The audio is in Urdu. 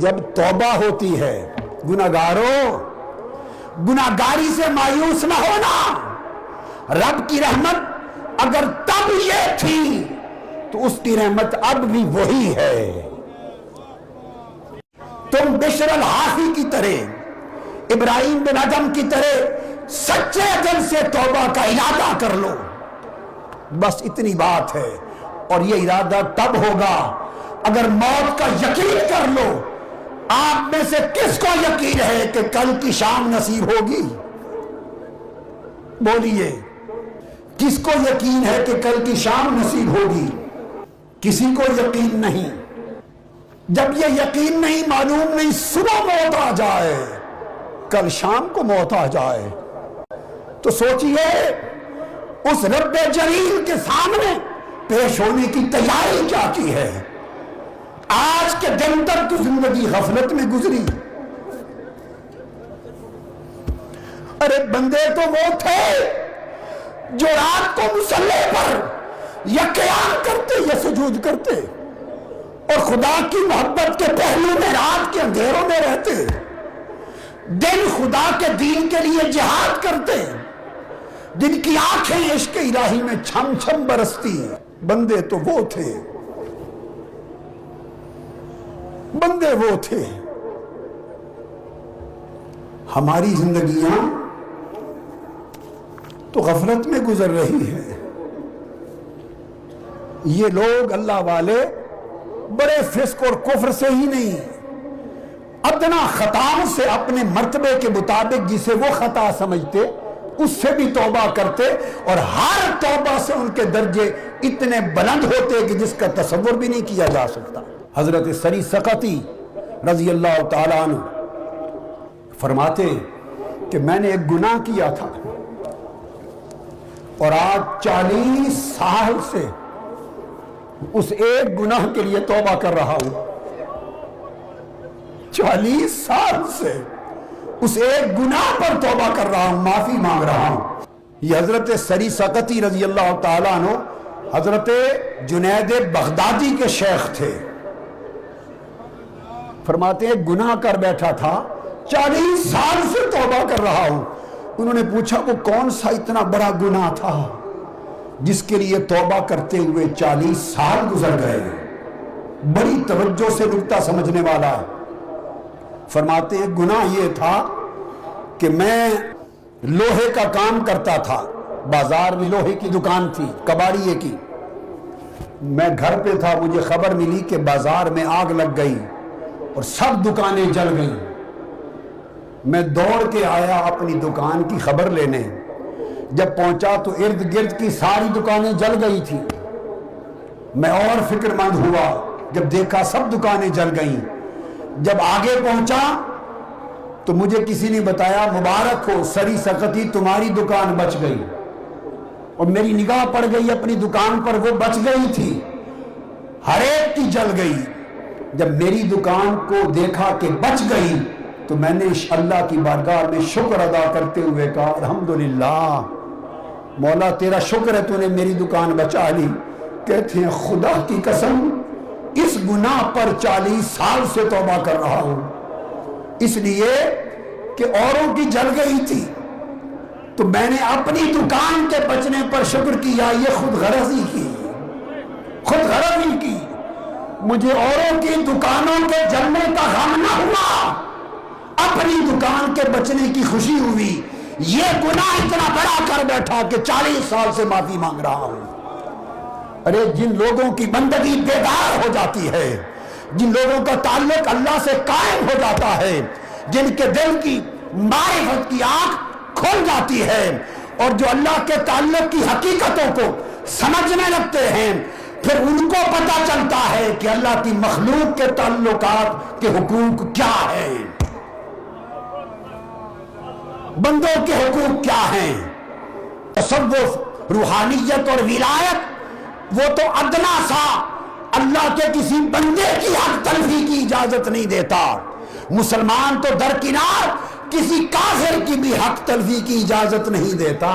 جب توبہ ہوتی ہے گناہگاروں، گناہگاری سے مایوس نہ ہونا۔ رب کی رحمت اگر تب یہ تھی تو اس کی رحمت اب بھی وہی ہے۔ تم بشر الحافی کی طرح، ابراہیم بن ادم کی طرح سچے دل سے توبہ کا ارادہ کر لو، بس اتنی بات ہے۔ اور یہ ارادہ تب ہوگا اگر موت کا یقین کر لو۔ آپ میں سے کس کو یقین ہے کہ کل کی شام نصیب ہوگی؟ بولیے، کس کو یقین ہے کہ کل کی شام نصیب ہوگی؟ کسی کو یقین نہیں۔ جب یہ یقین نہیں، معلوم نہیں صبح موت آ جائے، کل شام کو موت آ جائے، تو سوچئے اس رب جلیل کے سامنے پیش ہونے کی تیاری کیا کی ہے؟ آج کے دن تک تو زندگی غفلت میں گزری۔ ارے بندے تو وہ تھے جو رات کو مصلی پر یا قیام کرتے یا سجود کرتے، اور خدا کی محبت کے پہلو میں رات کے اندھیروں میں رہتے، دن خدا کے دین کے لیے جہاد کرتے، جن کی آنکھیں عشق الہی میں چھم چھم برستی۔ بندے تو وہ تھے، بندے وہ تھے۔ ہماری زندگیاں تو غفلت میں گزر رہی ہیں۔ یہ لوگ اللہ والے بڑے فسق اور کفر سے ہی نہیں، ادنا خطا سے اپنے مرتبے کے مطابق جسے وہ خطا سمجھتے اس سے بھی توبہ کرتے، اور ہر توبہ سے ان کے درجے اتنے بلند ہوتے کہ جس کا تصور بھی نہیں کیا جا سکتا۔ حضرت سری سقطی رضی اللہ تعالیٰ عنہ فرماتے کہ میں نے ایک گناہ کیا تھا اور آج 40 سال سے اس ایک گناہ کے لیے توبہ کر رہا ہوں۔ 40 سال سے اس ایک گناہ پر توبہ کر رہا ہوں، معافی مانگ رہا ہوں۔ یہ حضرت سری سقطی رضی اللہ تعالیٰ عنہ حضرت جنید بغدادی کے شیخ تھے۔ فرماتے ہیں گناہ کر بیٹھا تھا، 40 سال سے توبہ کر رہا ہوں۔ انہوں نے پوچھا وہ کون سا اتنا بڑا گناہ تھا جس کے لیے توبہ کرتے ہوئے 40 سال گزر گئے؟ بڑی توجہ سے نکتہ سمجھنے والا ہے۔ فرماتے ہیں گناہ یہ تھا کہ میں لوہے کا کام کرتا تھا، بازار میں لوہے کی دکان تھی، کباڑیے کی۔ میں گھر پہ تھا، مجھے خبر ملی کہ بازار میں آگ لگ گئی اور سب دکانیں جل گئیں۔ میں دوڑ کے آیا اپنی دکان کی خبر لینے، جب پہنچا تو ارد گرد کی ساری دکانیں جل گئی تھی۔ میں اور فکر مند ہوا جب دیکھا سب دکانیں جل گئیں۔ جب آگے پہنچا تو مجھے کسی نے بتایا مبارک ہو سری سقطی، تمہاری دکان بچ گئی۔ اور میری نگاہ پڑ گئی اپنی دکان پر، وہ بچ گئی تھی، ہر ایک کی جل گئی۔ جب میری دکان کو دیکھا کہ بچ گئی تو میں نے اللہ کی بارگاہ میں شکر ادا کرتے ہوئے کہا الحمدللہ مولا تیرا شکر ہے تو نے میری دکان بچا لی۔ کہتے ہیں خدا کی قسم اس گناہ پر 40 سال سے توبہ کر رہا ہوں، اس لیے کہ اوروں کی جل گئی تھی تو میں نے اپنی دکان کے بچنے پر شکر کیا۔ یہ خود غرضی کی، خود غرضی کی، مجھے اوروں کی دکانوں کے جلنے کا غم نہ ہوا، اپنی دکان کے بچنے کی خوشی ہوئی۔ یہ گناہ اتنا بڑا کر بیٹھا کہ 40 سال سے معافی مانگ رہا ہوں۔ ارے جن لوگوں کی بندگی بیدار ہو جاتی ہے، جن لوگوں کا تعلق اللہ سے قائم ہو جاتا ہے، جن کے دل کی معرفت کی آنکھ کھل جاتی ہے اور جو اللہ کے تعلق کی حقیقتوں کو سمجھنے لگتے ہیں، پھر ان کو پتہ چلتا ہے کہ اللہ کی مخلوق کے تعلقات کے حقوق کیا ہیں، بندوں کے حقوق کیا ہیں۔ تصوف، روحانیت اور ولایت وہ تو ادنا سا اللہ کے کسی بندے کی حق تلفی کی اجازت نہیں دیتا۔ مسلمان تو درکنار کسی کافر کی بھی حق تلفی کی اجازت نہیں دیتا۔